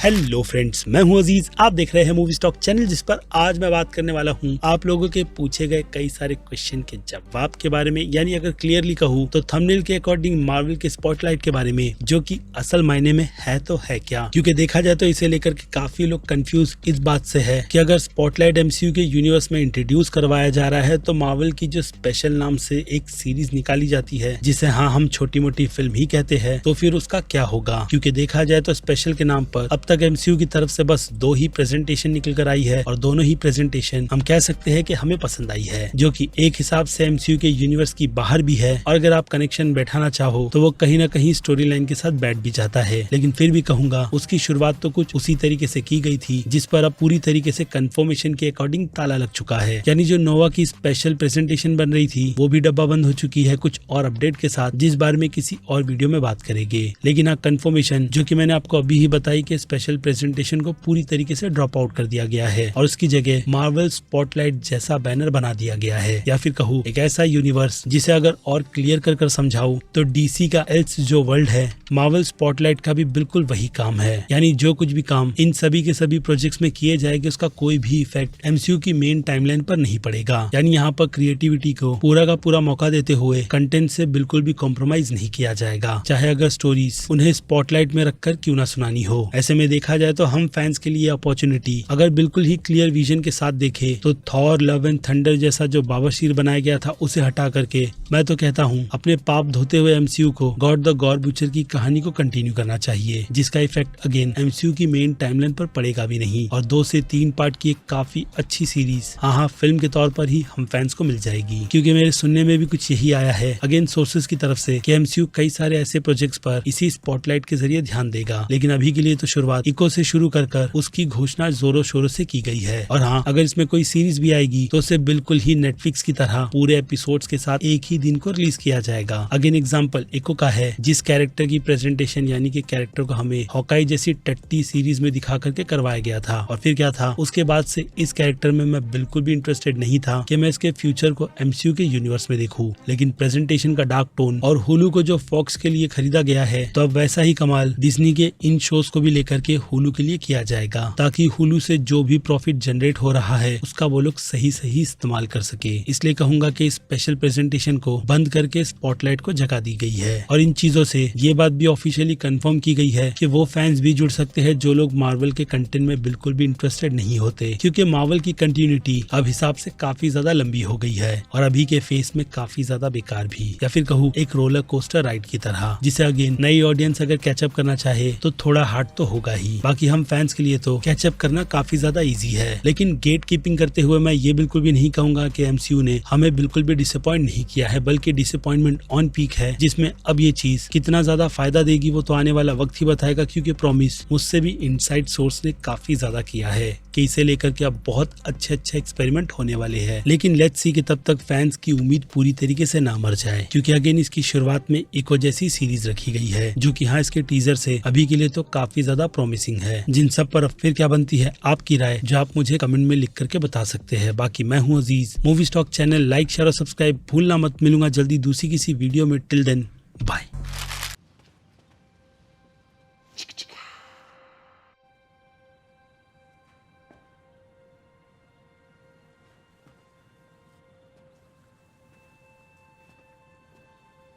Hello friends, मैं हूं अजीज। आप देख रहे हैं मूवी स्टॉक चैनल, जिस पर आज मैं बात करने वाला हूं आप लोगों के पूछे गए कई सारे क्वेश्चन के जवाब के बारे में। यानी अगर क्लियरली कहूं तो थंबनेल के अकॉर्डिंग मार्वल के स्पॉटलाइट के बारे में, जो कि असल मायने में है तो है क्या। क्योंकि देखा जाए तो इसे लेकर के काफी लोग कंफ्यूज इस बात से है कि अगर स्पॉटलाइट एमसीयू के यूनिवर्स में इंट्रोड्यूस करवाया जा रहा है तो मार्वल की जो स्पेशल नाम से एक सीरीज निकाली जाती है, जिसे हम छोटी मोटी फिल्म ही कहते हैं, तो फिर उसका क्या होगा। क्योंकि देखा जाए तो स्पेशल के नाम पर अब तक एमसीयू की तरफ से बस 2 ही प्रेजेंटेशन निकल कर आई है, और दोनों ही प्रेजेंटेशन हम कह सकते हैं कि हमें पसंद आई है, जो कि एक हिसाब से एमसीयू के यूनिवर्स की बाहर भी है। और अगर आप कनेक्शन बैठाना चाहो तो वो कहीं ना कहीं स्टोरी लाइन के साथ बैठ भी जाता है। लेकिन फिर भी कहूंगा उसकी शुरुआत तो कुछ उसी तरीके से की गई थी, जिस पर अब पूरी तरीके से कंफर्मेशन के अकॉर्डिंग ताला लग चुका है। यानी जो नोवा की स्पेशल प्रेजेंटेशन बन रही थी वो भी डब्बा बंद हो चुकी है कुछ और अपडेट के साथ, जिस बारे में किसी और वीडियो में बात करेंगे। लेकिन हाँ, कंफर्मेशन जो कि मैंने आपको अभी ही बताई कि स्पेशल प्रेजेंटेशन को पूरी तरीके से ड्रॉप आउट कर दिया गया है और उसकी जगह मार्वल स्पॉटलाइट जैसा बैनर बना दिया गया है, या फिर कहूँ एक ऐसा यूनिवर्स जिसे अगर और क्लियर कर समझाऊं तो डीसी का एल्स जो वर्ल्ड है, मार्वल स्पॉटलाइट का भी बिल्कुल वही काम है। यानी जो कुछ भी काम इन सभी के सभी प्रोजेक्ट्स में किए जाएंगे उसका कोई भी इफेक्ट एमसीयू की मेन टाइमलाइन पर नहीं पड़ेगा। यानी यहाँ पर क्रिएटिविटी को पूरा का पूरा मौका देते हुए कंटेंट से बिल्कुल भी कॉम्प्रोमाइज नहीं किया जाएगा, चाहे अगर स्टोरीज उन्हें स्पॉटलाइट में रखकर क्यों ना सुनानी हो। ऐसे में देखा जाए तो हम फैंस के लिए अपॉर्चुनिटी अगर बिल्कुल ही क्लियर विजन के साथ देखे तो थॉर लव एंड थंडर जैसा जो बाबाशीर बनाया गया था उसे हटा करके मैं तो कहता हूँ अपने पाप धोते हुए एमसीयू को गॉड द गॉड बुचर की कहानी को कंटिन्यू करना चाहिए, जिसका इफेक्ट अगेन एमसीयू की मेन टाइमलाइन पर पड़ेगा भी नहीं, और 2 से 3 पार्ट की एक काफी अच्छी सीरीज फिल्म के तौर पर ही हम फैंस को मिल जाएगी। क्योंकि मेरे सुनने में भी कुछ यही आया है अगेन सोर्सेज की तरफ से कि एमसीयू कई सारे ऐसे प्रोजेक्ट्स पर इसी स्पॉटलाइट के जरिए ध्यान देगा। लेकिन अभी के लिए तो शुरुआत इको से शुरू कर उसकी घोषणा जोरों शोरों से की गई है। और हाँ, अगर इसमें कोई सीरीज भी आएगी तो उसे बिल्कुल ही नेटफ्लिक्स की तरह पूरे एपिसोड्स के साथ एक ही दिन को रिलीज किया जाएगा। अगेन एग्जांपल इको का है, जिस कैरेक्टर की प्रेजेंटेशन यानी कि कैरेक्टर को हमें हॉकाई जैसी टट्टी सीरीज में दिखा करके करवाया गया था। और फिर क्या था, उसके बाद से इस कैरेक्टर में मैं बिल्कुल भी इंटरेस्टेड नहीं था कि मैं इसके फ्यूचर को एमसीयू के यूनिवर्स में देखूं। लेकिन प्रेजेंटेशन का डार्क टोन और हुलू को जो फॉक्स के लिए खरीदा गया है, तो अब वैसा ही कमाल डिज्नी के इन शोज को भी लेकर के हुलू के लिए किया जाएगा, ताकि हुलू से जो भी प्रॉफिट जनरेट हो रहा है उसका वो लोग सही सही इस्तेमाल कर सके। इसलिए कहूंगा कि स्पेशल प्रेजेंटेशन को बंद करके स्पॉटलाइट को जगा दी गई है। और इन चीजों से ये बात भी ऑफिशियली कंफर्म की गई है कि वो फैंस भी जुड़ सकते हैं जो लोग मार्वल के कंटेंट में बिल्कुल भी इंटरेस्टेड नहीं होते, क्योंकि मार्वल की कंटिन्यूटी अब हिसाब से काफी ज्यादा लंबी हो गई है और अभी के फेस में काफी ज्यादा बेकार भी, या फिर कहूँ एक रोलर कोस्टर राइड की तरह, जिसे अगेन नई ऑडियंस अगर कैचअप करना चाहे तो थोड़ा हार्ड तो होगा ही। बाकी हम फैंस के लिए तो कैचअप करना काफी ज्यादा इजी है। लेकिन गेट कीपिंग करते हुए मैं ये बिल्कुल भी नहीं कहूंगा कि एमसीयू ने हमें बिल्कुल भी डिसअपॉइंट नहीं किया है, बल्कि डिसअपॉइंटमेंट ऑन पीक है, जिसमें अब ये चीज कितना ज्यादा फायदा देगी वो तो आने वाला वक्त ही बताएगा। क्योंकि प्रॉमिस मुझसे भी इनसाइड सोर्स ने काफी ज्यादा किया है कि इसे लेकर के अब बहुत अच्छे एक्सपेरिमेंट होने वाले हैं। लेकिन लेट्स सी कि तब तक फैंस की उम्मीद पूरी तरीके से ना मर जाए, क्योंकि अगेन इसकी शुरुआत में इको जैसी सीरीज रखी गई है, जो कि इसके टीजर से अभी के लिए तो काफी ज्यादा प्रॉमिसिंग है। जिन सब पर अब फिर क्या बनती है आपकी राय, जो आप मुझे कमेंट में लिख करके बता सकते हैं। बाकी मैं हूँ Aziz, movie stock channel like share और सब्सक्राइब भूलना मत। मिलूंगा जल्दी दूसरी किसी वीडियो में। Till then bye.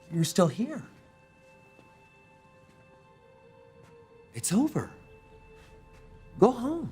You're still here. It's over. Go home.